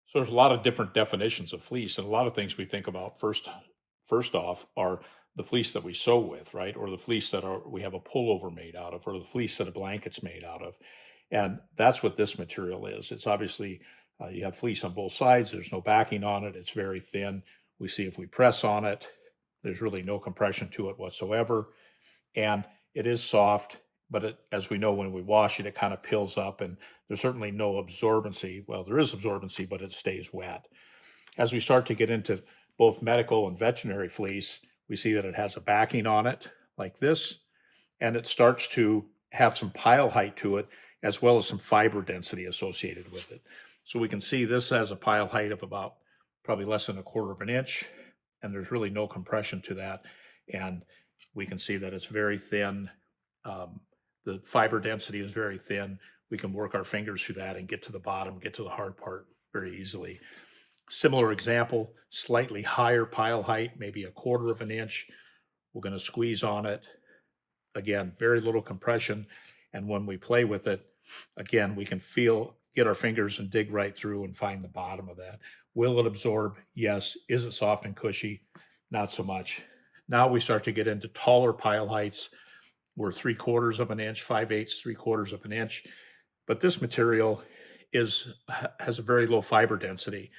So there's a lot of different definitions of fleece, and a lot of things we think about first off are the fleece that we sew with, right? Or the fleece that we have a pullover made out of, or the fleece that a blanket's made out of. And that's what this material is. It's obviously you have fleece on both sides. There's no backing on it. It's very thin. We see if we press on it, there's really no compression to it whatsoever, and it is soft. But as we know, when we wash it, it kind of pills up, and there's certainly no absorbency. Well, there is absorbency, but it stays wet. As we start to get into both medical and veterinary fleece, we see that it has a backing on it like this, and it starts to have some pile height to it, as well as some fiber density associated with it. So we can see this has a pile height of about probably less than a quarter of an inch, and there's really no compression to that. And we can see that it's very thin. Um, the fiber density is very thin. We can work our fingers through that and get to the bottom, get to the hard part very easily. Similar example, slightly higher pile height, maybe a quarter of an inch. We're going to squeeze on it. Again, very little compression. And when we play with it, again, we can get our fingers and dig right through and find the bottom of that. Will it absorb? Yes. Is it soft and cushy? Not so much. Now we start to get into taller pile heights. We're 3/4 of an inch, 5/8, 3/4 of an inch. But this material has a very low fiber density.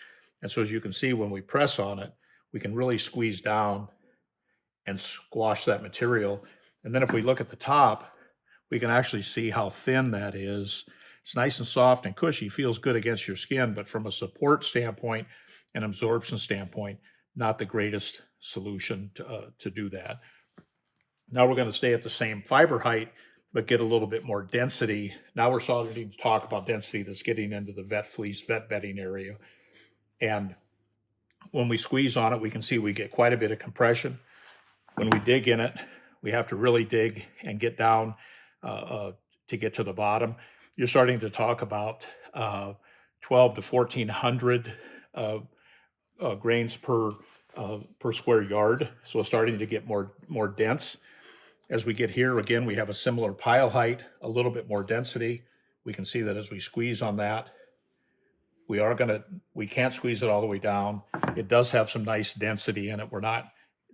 And so as you can see, when we press on it, we can really squeeze down and squash that material. And then if we look at the top, we can actually see how thin that is. It's nice and soft and cushy, feels good against your skin, but from a support standpoint and absorption standpoint, not the greatest solution to do that. Now we're going to stay at the same fiber height, but get a little bit more density. Now we're starting to talk about density that's getting into the vet fleece, vet bedding area. And when we squeeze on it, we can see we get quite a bit of compression. When we dig in it, we have to really dig and get down to get to the bottom. You're starting to talk about 12 to 1400 grains per square yard. So it's starting to get more dense. As we get here, again, we have a similar pile height, a little bit more density. We can see that as we squeeze on that, we can't squeeze it all the way down. It does have some nice density in it. It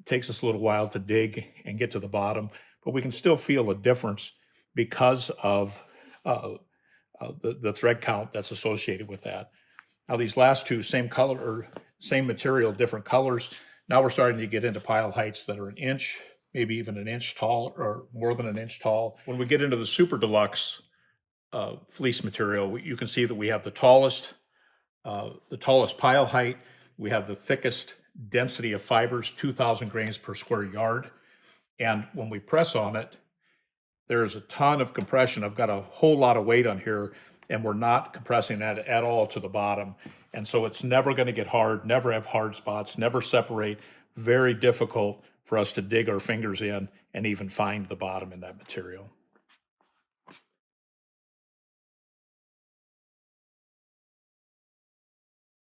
takes us a little while to dig and get to the bottom, but we can still feel a difference because of the thread count that's associated with that. Now these last two, same color or same material, different colors. Now we're starting to get into pile heights that are an inch, maybe even an inch tall or more than an inch tall. When we get into the super deluxe fleece material, you can see that we have the tallest pile height. We have the thickest density of fibers, 2,000 grains per square yard. And when we press on it, there's a ton of compression. I've got a whole lot of weight on here, and we're not compressing that at all to the bottom. And so it's never going to get hard, never have hard spots, never separate. Very difficult for us to dig our fingers in and even find the bottom in that material.